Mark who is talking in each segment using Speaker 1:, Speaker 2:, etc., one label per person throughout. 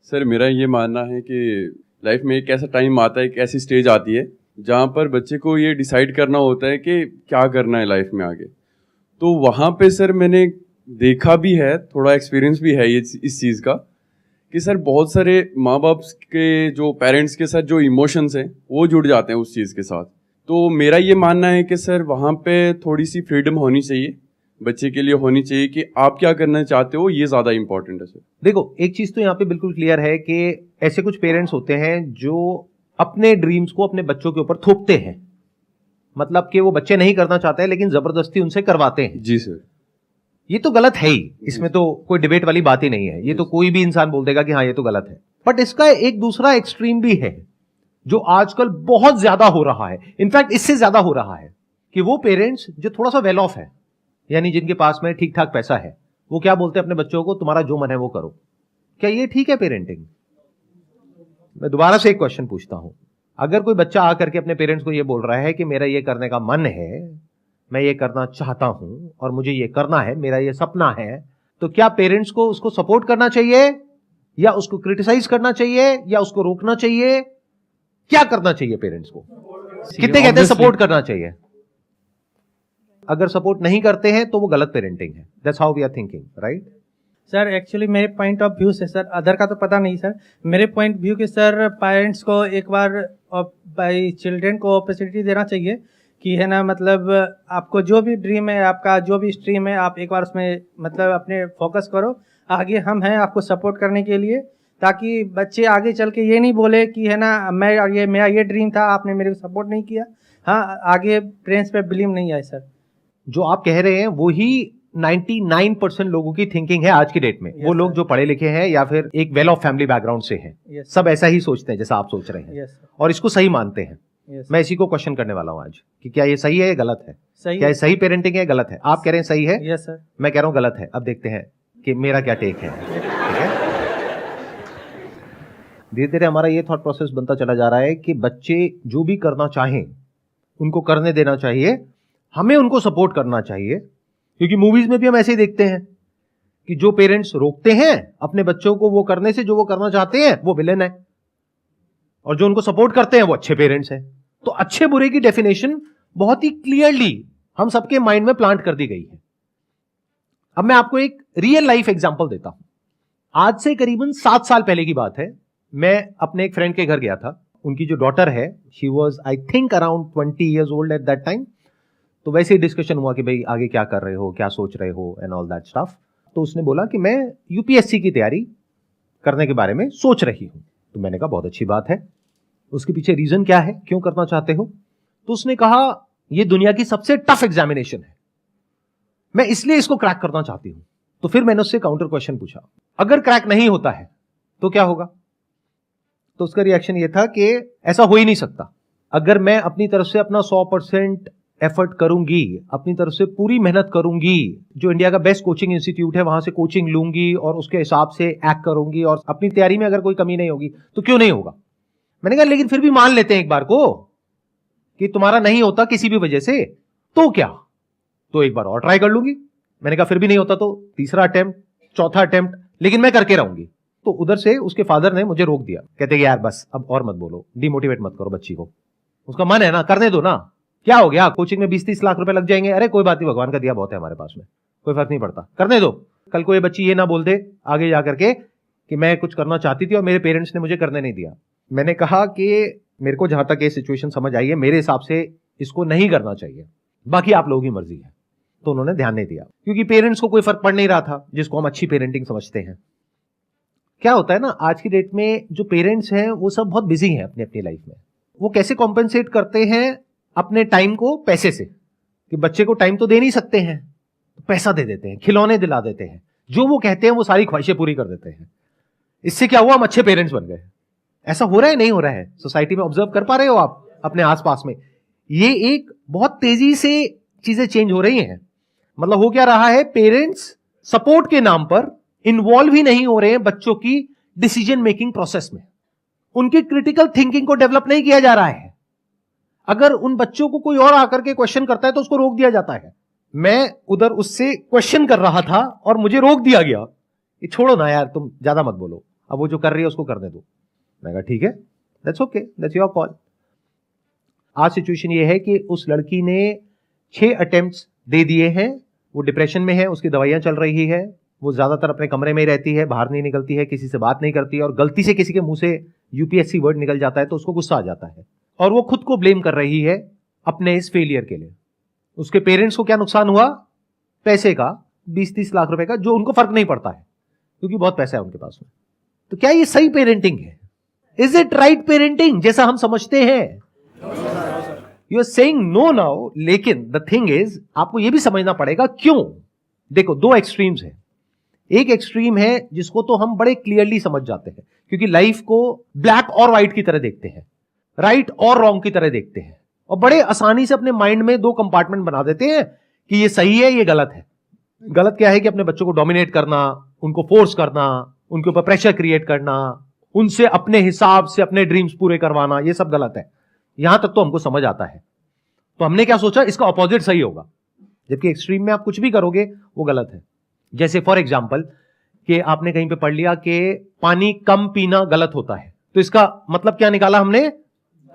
Speaker 1: Sir मेरा ये मानना है कि लाइफ में एक ऐसा टाइम आता है, एक ऐसी स्टेज आती है जहाँ पर बच्चे को ये डिसाइड करना होता है कि क्या करना है लाइफ में आगे। तो वहाँ पे सर मैंने देखा भी है, थोड़ा एक्सपीरियंस भी है ये इस चीज़ का कि सर बहुत सारे माँ बाप के जो पेरेंट्स के साथ जो इमोशंस हैं वो जुड़ जाते हैं उस चीज़ के साथ। तो मेरा ये मानना है कि सर वहाँ पे थोड़ी सी फ्रीडम होनी चाहिए, बच्चे के लिए होनी चाहिए कि आप क्या करना चाहते हो, ये ज़्यादा इंपॉर्टेंट है सर।
Speaker 2: देखो, एक चीज तो यहाँ पे बिल्कुल क्लियर है कि ऐसे कुछ पेरेंट्स होते हैं जो अपने ड्रीम्स को अपने बच्चों के ऊपर थोपते हैं, मतलब कि वो बच्चे नहीं करना चाहते हैं लेकिन जबरदस्ती उनसे करवाते हैं।
Speaker 1: जी सर।
Speaker 2: ये तो गलत है ही, इसमें तो कोई डिबेट वाली बात ही नहीं है, ये तो कोई भी इंसान बोल देगा कि हाँ ये तो गलत है। बट इसका एक दूसरा एक्सट्रीम भी है जो आजकल बहुत ज्यादा हो रहा है, इनफैक्ट इससे ज्यादा हो रहा है, कि वो पेरेंट्स जो थोड़ा सा वेल ऑफ है, यानी जिनके पास में ठीक ठाक पैसा है, वो क्या बोलते हैं अपने बच्चों को, तुम्हारा जो मन है वो करो। क्या ये ठीक है पेरेंटिंग? मैं दोबारा से एक क्वेश्चन पूछता हूं, अगर कोई बच्चा आकर के अपने पेरेंट्स को ये बोल रहा है कि मेरा ये करने का मन है, मैं ये करना चाहता हूं और मुझे ये करना है, मेरा ये सपना है, तो क्या पेरेंट्स को उसको सपोर्ट करना चाहिए या उसको क्रिटिसाइज करना चाहिए या उसको रोकना चाहिए? क्या करना चाहिए पेरेंट्स को? कितने कहते हैं सपोर्ट करना चाहिए? अगर सपोर्ट नहीं करते हैं तो वो गलत पेरेंटिंग है। That's how we are thinking, right?
Speaker 3: Sir actually मेरे पॉइंट ऑफ व्यू से, सर अदर का तो पता नहीं सर, मेरे पॉइंट व्यू के सर पेरेंट्स को एक बार बाई चिल्ड्रेन को अपॉर्चुनिटी देना चाहिए कि है ना, मतलब आपको जो भी ड्रीम है, आपका जो भी स्ट्रीम है, आप एक बार उसमें मतलब अपने फोकस करो, आगे हम हैं आपको सपोर्ट करने के लिए, ताकि बच्चे आगे चल के ये नहीं बोले कि है ना मेरा ये ड्रीम था, आपने मेरे को सपोर्ट नहीं किया। हाँ, आगे पेरेंट्स पे ब्लेम नहीं आए सर।
Speaker 2: जो आप कह रहे हैं वो ही 99% लोगों की थिंकिंग है आज की डेट में। वो लोग जो पढ़े लिखे हैं या फिर एक वेल ऑफ फैमिली बैकग्राउंड से हैं, सब ऐसा ही सोचते हैं जैसा आप सोच रहे हैं, और इसको सही मानते हैं। मैं इसी को क्वेश्चन करने वाला हूं आज कि क्या ये सही है या गलत है? क्या ये सही पेरेंटिंग है, गलत है? आप कह रहे हैं सही है,
Speaker 3: यस सर।
Speaker 2: मैं कह रहा हूं गलत है। अब देखते हैं कि मेरा क्या टेक है। ठीक है, धीरे धीरे हमारा ये थॉट प्रोसेस बनता चला जा रहा है कि बच्चे जो भी करना चाहें उनको करने देना चाहिए, हमें उनको सपोर्ट करना चाहिए। क्योंकि मूवीज में भी हम ऐसे ही देखते हैं कि जो पेरेंट्स रोकते हैं अपने बच्चों को वो करने से जो वो करना चाहते हैं, वो विलेन है, और जो उनको सपोर्ट करते हैं वो अच्छे पेरेंट्स हैं। तो अच्छे बुरे की डेफिनेशन बहुत ही क्लियरली हम सबके माइंड में प्लांट कर दी गई है। अब मैं आपको एक रियल लाइफ एग्जांपल देता हूं। आज से करीबन 7 साल पहले की बात है, मैं अपने एक फ्रेंड के घर गया था। उनकी जो डॉटर है, she was I think around 20 years old at that time. तो वैसे ही डिस्कशन हुआ कि भाई आगे क्या कर रहे हो, क्या सोच रहे हो एंड ऑल दैट स्टफ। तो उसने बोला कि मैं यूपीएससी की तैयारी करने के बारे में सोच रही हूं। तो मैंने कहा बहुत अच्छी बात है, उसके पीछे रीजन क्या है, क्यों करना चाहते हो? तो उसने कहा यह दुनिया की सबसे टफ एग्जामिनेशन है, मैं इसलिए इसको क्रैक करना चाहती हूं। तो फिर मैंने उससे काउंटर क्वेश्चन पूछा, अगर क्रैक नहीं होता है तो क्या होगा? तो उसका रिएक्शन यह था कि ऐसा हो ही नहीं सकता। अगर मैं अपनी तरफ से अपना 100% एफर्ट करूंगी, अपनी तरफ से पूरी मेहनत करूंगी, जो इंडिया का बेस्ट कोचिंग इंस्टीट्यूट है वहां से कोचिंग लूंगी और उसके हिसाब से एक्ट करूंगी, और अपनी तैयारी में अगर कोई कमी नहीं होगी तो क्यों नहीं होगा? मैंने कहा लेकिन फिर भी मान लेते हैं एक बार को कि तुम्हारा नहीं होता किसी भी वजह से, तो क्या? तो एक बार और ट्राई कर लूंगी। मैंने कहा फिर भी नहीं होता तो तीसरा अटेम्प्ट, चौथा अटेम्प्ट, लेकिन मैं करके रहूंगी। तो उधर से उसके फादर ने मुझे रोक दिया, कहते कि यार बस अब और मत बोलो, डिमोटिवेट मत करो बच्ची को, उसका मन है ना, करने दो ना, क्या हो गया, कोचिंग में 20-30 लाख रुपए लग जाएंगे, अरे कोई बात नहीं, भगवान का दिया बहुत है हमारे पास में, कोई फर्क नहीं पड़ता, करने दो। कल को ये बच्ची ये ना बोल दे आगे जाकर के कि मैं कुछ करना चाहती थी और मेरे पेरेंट्स ने मुझे करने नहीं दिया। मैंने कहा कि मेरे को जहां तक ये सिचुएशन समझ आई है, मेरे हिसाब से इसको नहीं करना चाहिए, बाकी आप लोगों की मर्जी है। तो उन्होंने ध्यान नहीं दिया, क्योंकि पेरेंट्स को कोई फर्क पड़ नहीं रहा था, जिसको हम अच्छी पेरेंटिंग समझते हैं। क्या होता है ना, आज की डेट में जो पेरेंट्स हैं वो सब बहुत बिजी हैं अपनी अपनी लाइफ में। वो कैसे कॉम्पेंसेट करते हैं अपने टाइम को पैसे से, कि बच्चे को टाइम तो दे नहीं सकते हैं, तो पैसा दे देते हैं, खिलौने दिला देते हैं, जो वो कहते हैं वो सारी ख्वाहिशें पूरी कर देते हैं। इससे क्या हुआ, हम अच्छे पेरेंट्स बन गए। ऐसा हो रहा है, नहीं हो रहा है? सोसाइटी में ऑब्जर्व कर पा रहे हो आप अपने आसपास में? ये एक बहुत तेजी से चीजें चेंज हो रही हैं। मतलब हो क्या रहा है, पेरेंट्स सपोर्ट के नाम पर इन्वॉल्व ही नहीं हो रहे हैं बच्चों की डिसीजन मेकिंग प्रोसेस में। उनकी क्रिटिकल थिंकिंग को डेवलप नहीं किया जा रहा है। अगर उन बच्चों को कोई और आकर के क्वेश्चन करता है तो उसको रोक दिया जाता है। मैं उधर उससे क्वेश्चन कर रहा था और मुझे रोक दिया गया, ये छोड़ो ना यार, तुम ज्यादा मत बोलो, अब वो जो कर रही है उसको करने दो। मैं कहा ठीक है, that's okay, that's your call. आज सिचुएशन ये है कि उस लड़की ने 6 अटेम्प्ट्स दे दिए हैं, वो डिप्रेशन में है, उसकी दवाइयां चल रही है, वो ज्यादातर अपने कमरे में ही रहती है, बाहर नहीं निकलती है, किसी से बात नहीं करती है, और गलती से किसी के मुंह से यूपीएससी वर्ड निकल जाता है तो उसको गुस्सा आ जाता है और वो खुद को ब्लेम कर रही है अपने इस फेलियर के लिए। उसके पेरेंट्स को क्या नुकसान हुआ? पैसे का, 20-30 लाख रुपए का, जो उनको फर्क नहीं पड़ता है क्योंकि बहुत पैसा है उनके पास में। तो क्या ये सही पेरेंटिंग है? इज इट राइट पेरेंटिंग जैसा हम समझते हैं? You are saying no now, लेकिन द थिंग इज आपको यह भी समझना पड़ेगा क्यों। देखो, 2 एक्सट्रीम्स हैं। एक एक्सट्रीम है जिसको तो हम बड़े क्लियरली समझ जाते हैं क्योंकि लाइफ को ब्लैक और व्हाइट की तरह देखते हैं, राइट और रॉन्ग की तरह देखते हैं, और बड़े आसानी से अपने माइंड में 2 कंपार्टमेंट बना देते हैं कि ये सही है, ये गलत है। गलत क्या है कि अपने बच्चों को डोमिनेट करना, उनको फोर्स करना, उनके ऊपर प्रेशर क्रिएट करना, उनसे अपने हिसाब से अपने ड्रीम्स पूरे करवाना, ये सब गलत है। यहां तक तो हमको समझ आता है। तो हमने क्या सोचा, इसका ऑपोजिट सही होगा, जबकि एक्सट्रीम में आप कुछ भी करोगे वो गलत है। जैसे फॉर एग्जाम्पल कि आपने कहीं पे पढ़ लिया कि पानी कम पीना गलत होता है, तो इसका मतलब क्या निकाला हमने?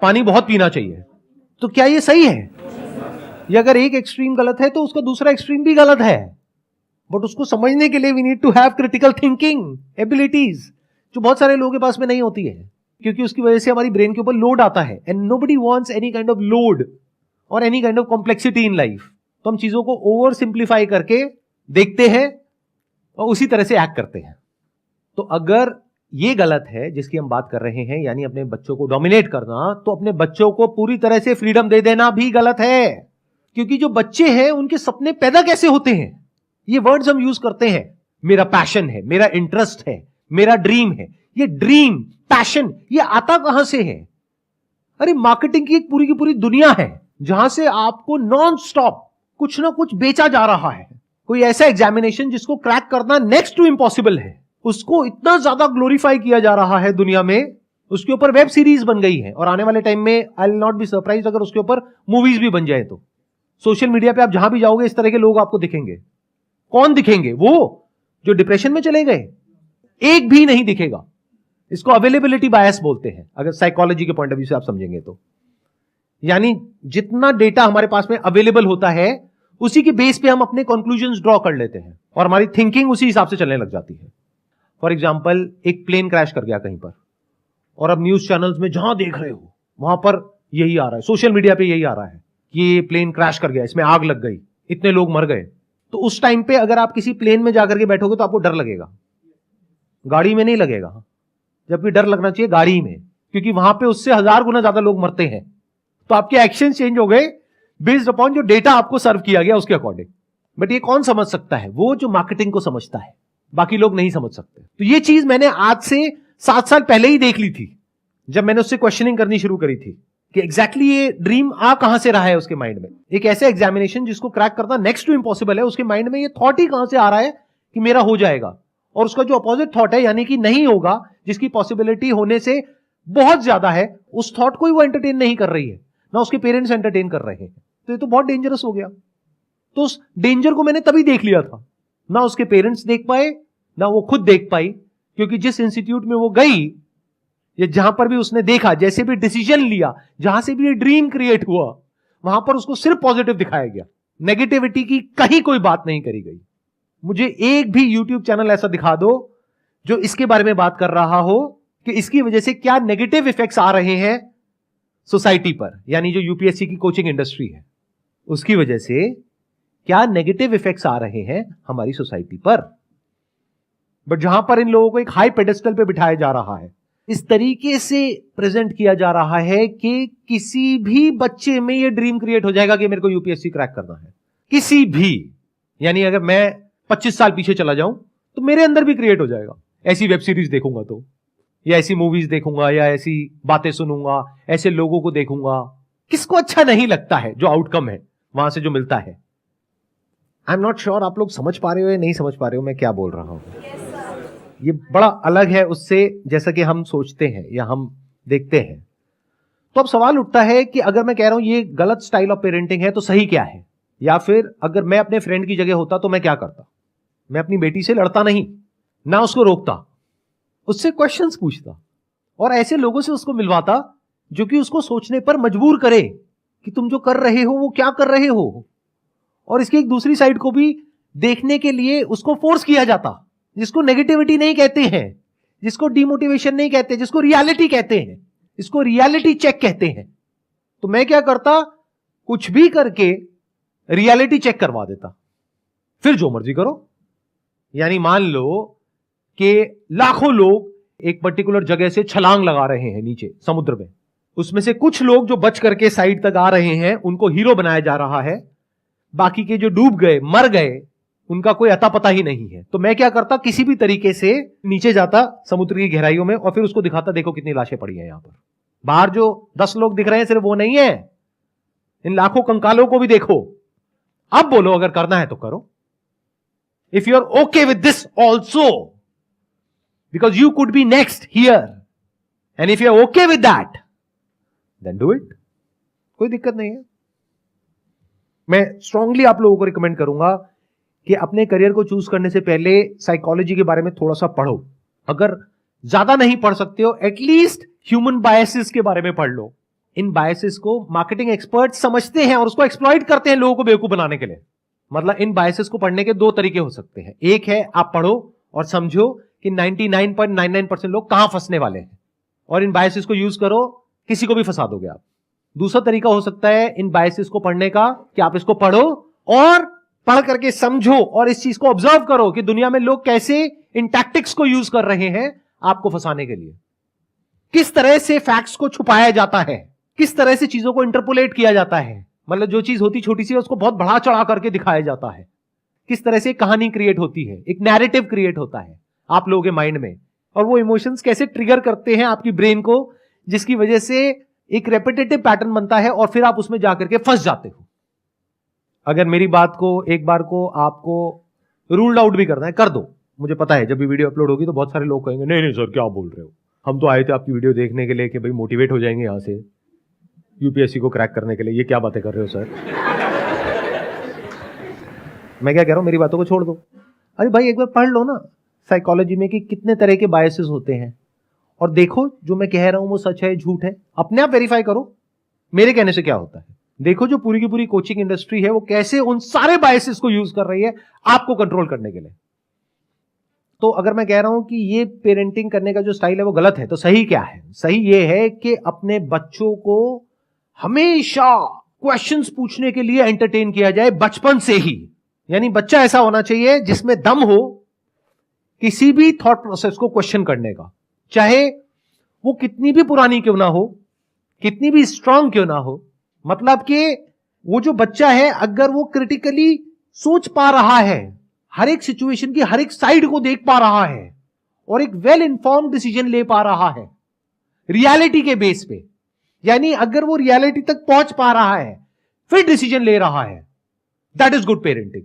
Speaker 2: पानी बहुत पीना चाहिए। तो क्या ये सही है? ये अगर एक एक्सट्रीम गलत है तो उसका दूसरा एक्सट्रीम भी गलत है। बट उसको समझने के लिए we need to have critical thinking abilities, जो बहुत सारे लोगों के पास में नहीं होती है, क्योंकि उसकी वजह से हमारी ब्रेन के ऊपर लोड आता है। And nobody wants any kind of load और any kind of complexity in life. तो हम चीजों को ओवर सिंप्लीफाई करके देखते हैं और उसी तरह से एक्ट करते हैं। तो अगर ये गलत है जिसकी हम बात कर रहे हैं, यानी अपने बच्चों को डोमिनेट करना, तो अपने बच्चों को पूरी तरह से फ्रीडम दे देना भी गलत है। क्योंकि जो बच्चे हैं उनके सपने पैदा कैसे होते हैं? ये वर्ड्स हम यूज करते हैं, मेरा पैशन है, मेरा इंटरेस्ट है, मेरा ड्रीम है। ये ड्रीम, पैशन, ये आता कहां से है? अरे मार्केटिंग की एक पूरी की पूरी दुनिया है जहां से आपको नॉन स्टॉप कुछ ना कुछ बेचा जा रहा है। कोई ऐसा एग्जामिनेशन जिसको क्रैक करना नेक्स्ट टू इम्पॉसिबल है, उसको इतना ज्यादा ग्लोरीफाई किया जा रहा है दुनिया में, उसके ऊपर वेब सीरीज बन गई है, और आने वाले टाइम में I will not be surprised अगर उसके ऊपर मूवीज भी बन जाए। तो सोशल मीडिया पे आप जहां भी जाओगे इस तरह के लोग आपको दिखेंगे। कौन दिखेंगे? वो जो डिप्रेशन में चले गए, एक भी नहीं दिखेगा। इसको अवेलेबिलिटी बायस बोलते हैं, अगर साइकोलॉजी के पॉइंट ऑफ व्यू से आप समझेंगे तो। यानी जितना डेटा हमारे पास में अवेलेबल होता है उसी के बेस पे हम अपने कंक्लूजन्स ड्रॉ कर लेते हैं और हमारी थिंकिंग उसी हिसाब से चलने लग जाती है। फॉर एग्जाम्पल, एक प्लेन क्रैश कर गया कहीं पर, और अब न्यूज चैनल्स में जहां देख रहे हो वहां पर यही आ रहा है, सोशल मीडिया पे यही आ रहा है कि ये प्लेन क्रैश कर गया, इसमें आग लग गई, इतने लोग मर गए। तो उस टाइम पे अगर आप किसी प्लेन में जाकर के बैठोगे तो आपको डर लगेगा, गाड़ी में नहीं लगेगा। जबकि डर लगना चाहिए गाड़ी में, क्योंकि वहां पे उससे 1000 गुना ज्यादा लोग मरते हैं। तो आपके एक्शन चेंज हो गए बेस्ड अपॉन जो डेटा आपको सर्व किया गया उसके अकॉर्डिंग। बट ये कौन समझ सकता है? वो जो मार्केटिंग को समझता है, बाकी लोग नहीं समझ सकते। तो ये चीज मैंने आज से 7 साल पहले ही देख ली थी, जब मैंने उससे क्वेश्चनिंग करनी शुरू करी थी कि एग्जैक्टली ये ड्रीम आ कहां से रहा है उसके माइंड में। एक ऐसे एग्जामिनेशन जिसको क्रैक करना नेक्स्ट टू इम्पॉसिबल है, उसके माइंड में ये थॉट ही कहां से आ रहा है कि मेरा हो जाएगा, और उसका जो अपोजिट थॉट है यानी कि नहीं होगा, जिसकी पॉसिबिलिटी होने से बहुत ज्यादा है, उस थॉट को ही वो एंटरटेन नहीं कर रही है, ना उसके पेरेंट्स एंटरटेन कर रहे हैं। तो ये तो बहुत डेंजरस हो गया। तो उस डेंजर को मैंने तभी देख लिया था, ना उसके पेरेंट्स देख पाए ना वो खुद देख पाई, क्योंकि जिस इंस्टीट्यूट में वो गई या जहां पर भी उसने देखा, जैसे भी डिसीजन लिया, जहां से भी ये ड्रीम क्रिएट हुआ, वहां पर उसको सिर्फ पॉजिटिव दिखाया गया, नेगेटिविटी की कहीं कोई बात नहीं करी गई। मुझे एक भी यूट्यूब चैनल ऐसा दिखा दो जो इसके बारे में बात कर रहा हो कि इसकी वजह से क्या नेगेटिव इफेक्ट्स आ रहे हैं सोसाइटी पर, यानी जो यूपीएससी की कोचिंग इंडस्ट्री है उसकी वजह से क्या नेगेटिव इफेक्ट्स आ रहे हैं हमारी सोसाइटी पर। बट जहां पर इन लोगों को एक हाई पेडेस्टल पे बिठाया जा रहा है, इस तरीके से प्रेजेंट किया जा रहा है कि किसी भी बच्चे में ये ड्रीम क्रिएट हो जाएगा कि मेरे को यूपीएससी क्रैक करना है, किसी भी। यानी अगर मैं 25 साल पीछे चला जाऊं तो मेरे अंदर भी क्रिएट हो जाएगा। ऐसी वेब सीरीज देखूंगा तो, या ऐसी मूवीज देखूंगा, या ऐसी बातें सुनूंगा, ऐसे लोगों को देखूंगा। किसको अच्छा नहीं लगता है जो आउटकम है वहां से जो मिलता है? आई एम नॉट श्योर आप लोग समझ पा रहे हो या नहीं समझ पा रहे हो मैं क्या बोल रहा हूं। ये बड़ा अलग है उससे जैसा कि हम सोचते हैं या हम देखते हैं। तो अब सवाल उठता है कि अगर मैं कह रहा हूं ये गलत स्टाइल ऑफ पेरेंटिंग है तो सही क्या है? या फिर अगर मैं अपने फ्रेंड की जगह होता तो मैं क्या करता? मैं अपनी बेटी से लड़ता नहीं, ना उसको रोकता, उससे क्वेश्चंस पूछता और ऐसे लोगों से उसको मिलवाता जो कि उसको सोचने पर मजबूर करे कि तुम जो कर रहे हो वो क्या कर रहे हो, और इसकी एक दूसरी साइड को भी देखने के लिए उसको फोर्स किया जाता, जिसको नेगेटिविटी नहीं कहते हैं, जिसको डिमोटिवेशन नहीं कहते, जिसको रियलिटी कहते हैं, इसको रियलिटी चेक कहते हैं। तो मैं क्या करता, कुछ भी करके रियलिटी चेक करवा देता, फिर जो मर्जी करो। यानी मान लो कि लाखों लोग एक पर्टिकुलर जगह से छलांग लगा रहे हैं नीचे समुद्र में, उसमें से कुछ लोग जो बच करके साइड तक आ रहे हैं उनको हीरो बनाया जा रहा है, बाकी के जो डूब गए मर गए उनका कोई अता पता ही नहीं है। तो मैं क्या करता, किसी भी तरीके से नीचे जाता समुद्र की गहराइयों में और फिर उसको दिखाता, देखो कितनी लाशें पड़ी हैं यहां पर, बाहर जो 10 लोग दिख रहे हैं सिर्फ वो नहीं है, इन लाखों कंकालों को भी देखो। अब बोलो अगर करना है तो करो। If you are okay with this also, because you could be next here, and if you are okay with that then do it, कोई दिक्कत नहीं है। मैं स्ट्रांगली आप लोगों को रिकमेंड करूंगा कि अपने करियर को चूज करने से पहले साइकोलॉजी के बारे में थोड़ा सा पढ़ो। अगर ज्यादा नहीं पढ़ सकते हो एटलीस्ट ह्यूमन बायसेस के बारे में पढ़ लो। इन बायसेस को मार्केटिंग एक्सपर्ट समझते हैं और उसको एक्सप्लॉइट करते हैं लोगों को बेवकूफ बनाने के लिए। मतलब इन बायसेस को पढ़ने के 2 तरीके हो सकते हैं। एक है आप पढ़ो और समझो कि 99.99% लोग कहां फंसने वाले हैं और इन बायसेस को यूज करो, किसी को भी फंसा दोगे आप। दूसरा तरीका हो सकता है इन बायसेस को पढ़ने का कि आप इसको पढ़ो और पढ़ करके समझो और इस चीज को ऑब्जर्व करो कि दुनिया में लोग कैसे इन टैक्टिक्स को यूज कर रहे हैं आपको फंसाने के लिए, किस तरह से फैक्ट्स को छुपाया जाता है, किस तरह से चीजों को इंटरपोलेट किया जाता है। मतलब जो चीज होती छोटी सी उसको बहुत बढ़ा चढ़ा करके दिखाया जाता है, किस तरह से कहानी क्रिएट होती है, एक नैरेटिव क्रिएट होता है आप लोगों के माइंड में, और वो इमोशंस कैसे ट्रिगर करते हैं आपकी ब्रेन को, जिसकी वजह से एक रेपिटेटिव पैटर्न बनता है और फिर आप उसमें जाकर के फंस जाते हो। अगर मेरी बात को एक बार को आपको रूल्ड आउट भी करना है कर दो। मुझे पता है जब भी वीडियो अपलोड होगी तो बहुत सारे लोग कहेंगे नहीं नहीं सर क्या बोल रहे हो, हम तो आए थे आपकी वीडियो देखने के लिए कि भाई मोटिवेट हो जाएंगे यहां से यूपीएससी को क्रैक करने के लिए, ये क्या बातें कर रहे हो सर। मैं क्या कह रहा हूं, मेरी बातों को छोड़ दो। अरे भाई एक बार पढ़ लो ना साइकोलॉजी में कि कितने तरह के बायसेस होते हैं और देखो जो मैं कह रहा हूं वो सच है झूठ है, अपने आप वेरीफाई करो मेरे कहने से क्या होता है। देखो जो पूरी की पूरी कोचिंग इंडस्ट्री है वो कैसे उन सारे बायसेस को यूज कर रही है आपको कंट्रोल करने के लिए। तो अगर मैं कह रहा हूं कि ये पेरेंटिंग करने का जो स्टाइल है वो गलत है, तो सही क्या है? सही ये है कि अपने बच्चों को हमेशा क्वेश्चंस पूछने के लिए एंटरटेन किया जाए बचपन से ही। यानी बच्चा ऐसा होना चाहिए जिसमें दम हो किसी भी थॉट प्रोसेस को क्वेश्चन करने का, चाहे वो कितनी भी पुरानी क्यों ना हो, कितनी भी स्ट्रांग क्यों ना हो। मतलब कि वो जो बच्चा है अगर वो क्रिटिकली सोच पा रहा है, हर एक सिचुएशन की हर एक साइड को देख पा रहा है और एक वेल इन्फॉर्म्ड डिसीजन ले पा रहा है रियलिटी के बेस पे, यानी अगर वो रियलिटी तक पहुंच पा रहा है फिर डिसीजन ले रहा है, दैट इज गुड पेरेंटिंग।